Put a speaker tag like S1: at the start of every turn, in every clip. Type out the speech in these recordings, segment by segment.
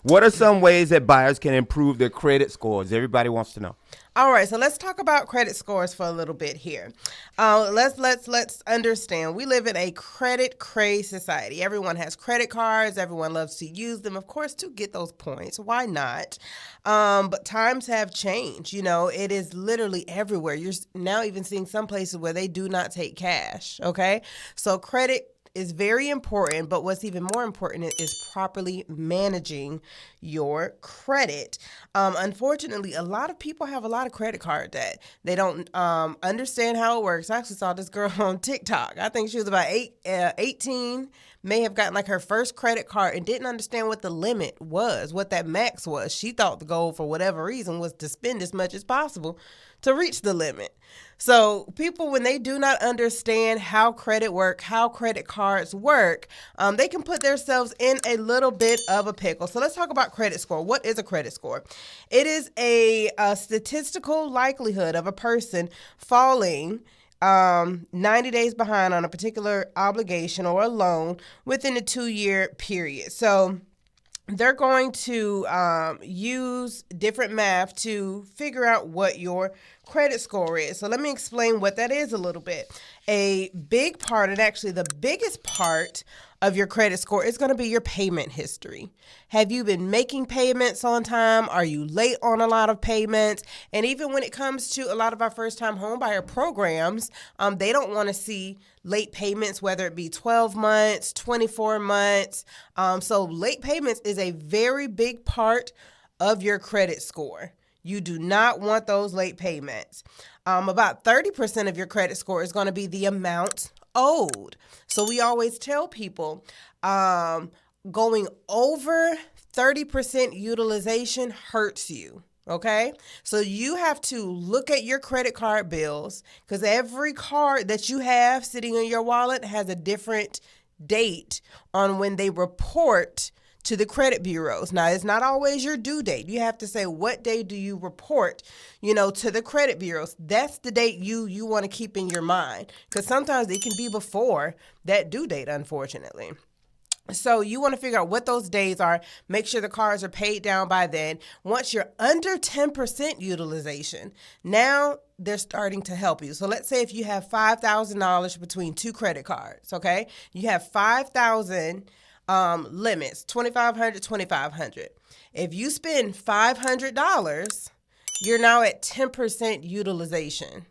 S1: What are some ways that buyers can improve their credit scores? Everybody wants to know.
S2: All right, so let's talk about credit scores for a little bit here. Let's understand. We live in a credit craze society. Everyone has credit cards. Everyone loves to use them, of course, to get those points. Why not? But times have changed. You know, it is literally everywhere. You're now even seeing some places where they do not take cash. Okay, so credit is very important, but what's even more important is properly managing your credit. Unfortunately, a lot of people have a lot of credit card debt. They don't understand how it works. I actually saw this girl on TikTok. I think she was about 18, may have gotten like her first credit card and didn't understand what the limit was, what that max was. She thought the goal for whatever reason was to spend as much as possible to reach the limit. So people, when they do not understand how credit work, how credit cards work, they can put themselves in a little bit of a pickle. So let's talk about credit score. What is a credit score? It is a statistical likelihood of a person falling 90 days behind on a particular obligation or a loan within a 2-year period. So they're going to use different math to figure out what your credit score is. So let me explain what that is a little bit. A big part, and actually the biggest part of your credit score is going to be your payment history. Have you been making payments on time? Are you late on a lot of payments? And even when it comes to a lot of our first-time homebuyer programs, they don't want to see late payments, whether it be 12 months, 24 months. So late payments is a very big part of your credit score. You do not want those late payments. About 30% of your credit score is going to be the amount owed. So we always tell people going over 30% utilization hurts you. Okay, so you have to look at your credit card bills, because every card that you have sitting in your wallet has a different date on when they report to the credit bureaus. Now, it's not always your due date. You have to say, what day do you report, to the credit bureaus? That's the date you want to keep in your mind, because sometimes it can be before that due date, unfortunately. So you want to figure out what those days are. Make sure the cards are paid down by then. Once you're under 10% utilization, now they're starting to help you. So let's say if you have $5,000 between two credit cards, okay? You have $5,000 limits, $2,500. If you spend $500, you're now at 10% utilization.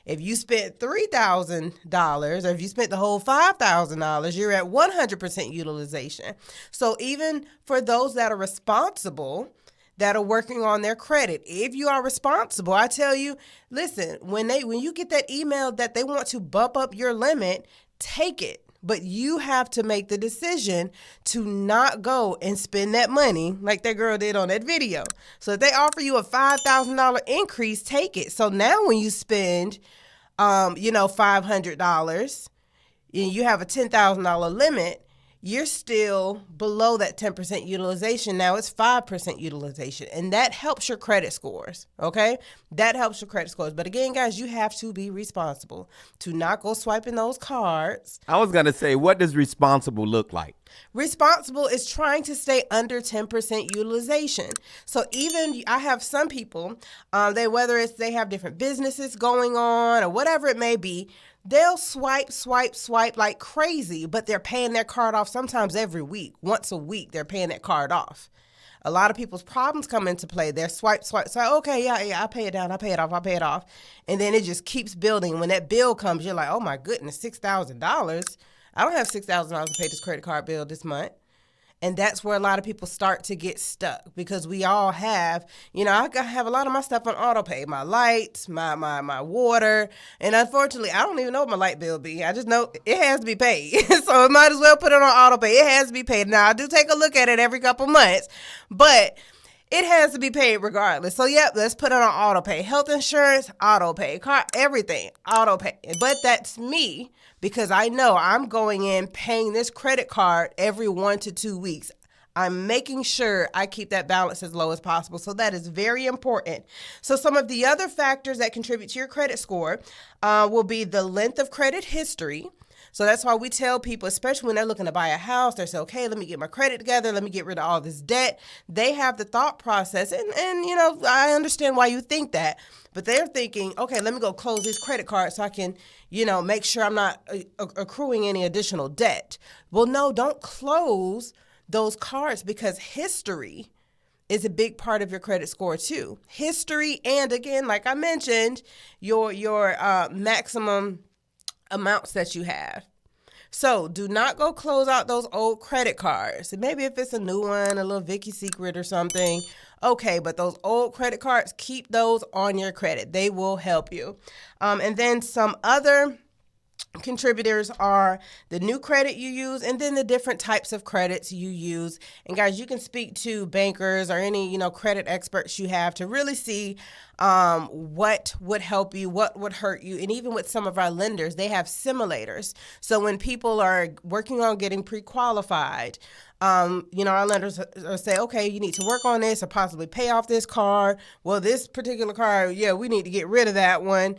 S2: If you spent $3,000, or if you spent the whole $5,000, you're at 100% utilization. So even for those that are responsible, that are working on their credit, if you are responsible, I tell you, listen, when you get that email that they want to bump up your limit, take it. But you have to make the decision to not go and spend that money like that girl did on that video. So if they offer you a $5,000 increase, take it. So now when you spend, $500, and you have a $10,000 limit, you're still below that 10% utilization. Now it's 5% utilization, and that helps your credit scores, okay? That helps your credit scores. But again, guys, you have to be responsible to not go swiping those cards.
S1: I was going to say, what does responsible look like?
S2: Responsible is trying to stay under 10% utilization. So even I have some people, whether it's they have different businesses going on or whatever it may be, they'll swipe like crazy, but they're paying their card off sometimes every week. Once a week, they're paying that card off. A lot of people's problems come into play. They're swipe. So, okay, yeah, I pay it down, I pay it off. And then it just keeps building. When that bill comes, you're like, oh my goodness, $6,000. I don't have $6,000 to pay this credit card bill this month. And that's where a lot of people start to get stuck, because we all have, I have a lot of my stuff on auto pay, my lights, my water. And unfortunately, I don't even know what my light bill be. I just know it has to be paid. So I might as well put it on auto pay. It has to be paid. Now, I do take a look at it every couple months, but it has to be paid regardless. So, yep, let's put it on auto pay. Health insurance, auto pay. Car, everything, auto pay. But that's me, because I know I'm going in paying this credit card every 1 to 2 weeks. I'm making sure I keep that balance as low as possible. So that is very important. So some of the other factors that contribute to your credit score will be the length of credit history. So that's why we tell people, especially when they're looking to buy a house, they say, okay, let me get my credit together. Let me get rid of all this debt. They have the thought process. And you know, I understand why you think that. But they're thinking, okay, let me go close these credit cards so I can, you know, make sure I'm not accruing any additional debt. Well, no, don't close those cards, because history is a big part of your credit score too. History, and again, like I mentioned, your maximum amounts that you have. So do not go close out those old credit cards. And maybe if it's a new one, a little Vicky's Secret or something, okay, but those old credit cards, keep those on your credit. They will help you. And then some other contributors are the new credit you use, and then the different types of credits you use. And guys, you can speak to bankers or any, you know, credit experts you have to really see what would help you, what would hurt you. And even with some of our lenders, they have simulators. So when people are working on getting pre-qualified, you know, our lenders say, okay, you need to work on this or possibly pay off this card. Well, this particular card, yeah, we need to get rid of that one.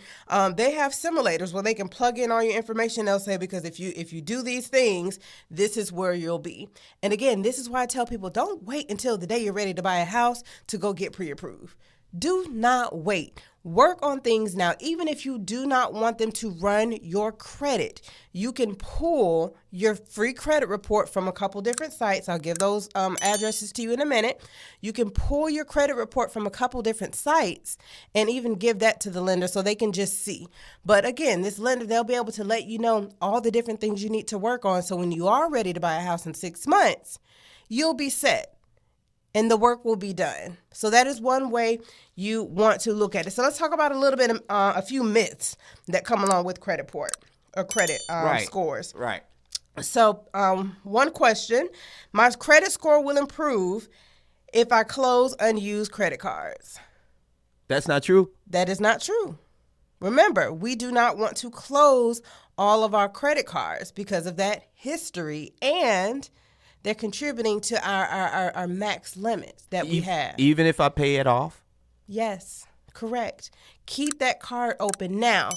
S2: They have simulators where they can plug in all your information. They'll say, because if you do these things, this is where you'll be. And again, this is why I tell people, don't wait until the day you're ready to buy a house to go get pre-approved. Do not wait. Work on things now. Even if you do not want them to run your credit, you can pull your free credit report from a couple different sites. I'll give those addresses to you in a minute. You can pull your credit report from a couple different sites and even give that to the lender so they can just see. But again, this lender, they'll be able to let you know all the different things you need to work on. So when you are ready to buy a house in 6 months, you'll be set and the work will be done. So that is one way you want to look at it. So let's talk about a little bit, a few myths that come along with credit scores.
S1: Right.
S2: So one question, my credit score will improve if I close unused credit cards.
S1: That's not true.
S2: That is not true. Remember, we do not want to close all of our credit cards because of that history, and they're contributing to our max limits that we have.
S1: Even if I pay it off?
S2: Yes, correct. Keep that card open. Now,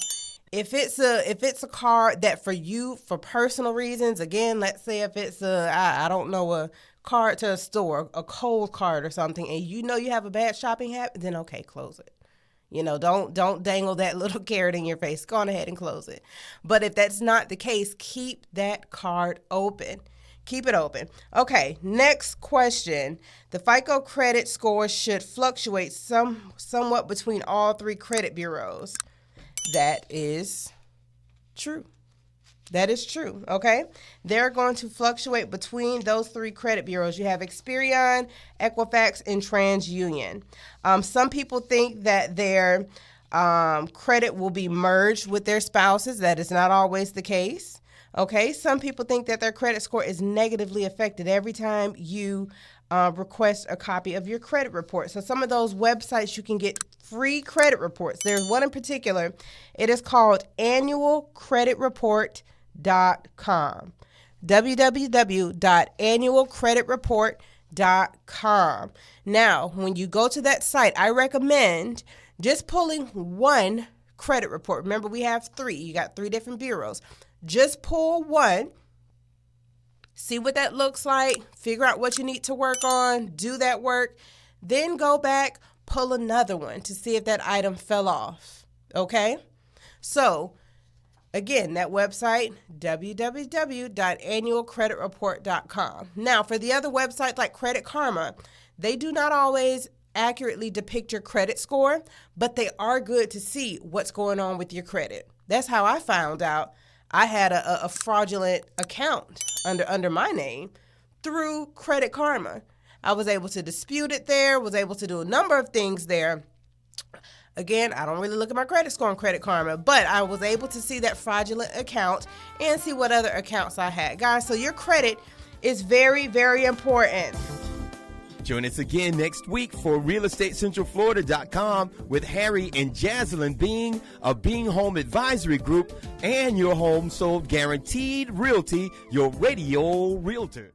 S2: if it's a card that for you, for personal reasons, again, let's say if it's a card to a store, a Kohl's card or something, and you know you have a bad shopping habit, then okay, close it. You know, don't dangle that little carrot in your face. Go on ahead and close it. But if that's not the case, keep that card open. Keep it open. Okay, next question. The FICO credit score should fluctuate somewhat between all three credit bureaus. That is true. That is true, okay? They're going to fluctuate between those three credit bureaus. You have Experian, Equifax, and TransUnion. Some people think that their credit will be merged with their spouses. That is not always the case. Okay, some people think that their credit score is negatively affected every time you request a copy of your credit report. So some of those websites you can get free credit reports. There's one in particular. It is called annualcreditreport.com. www.annualcreditreport.com. Now, when you go to that site, I recommend just pulling one credit report. Remember, we have three. You got three different bureaus. Just pull one, see what that looks like, figure out what you need to work on, do that work, then go back, pull another one to see if that item fell off, okay? So, again, that website, www.annualcreditreport.com. Now, for the other websites like Credit Karma, they do not always accurately depict your credit score, but they are good to see what's going on with your credit. That's how I found out I had a fraudulent account under my name through Credit Karma. I was able to dispute it there, was able to do a number of things there. Again, I don't really look at my credit score on Credit Karma, but I was able to see that fraudulent account and see what other accounts I had. Guys, so your credit is very, very important.
S1: Join us again next week for RealEstateCentralFlorida.com with Harry and Jasilyn Being of Being Home Advisory Group and your home sold guaranteed realty, your radio realtor.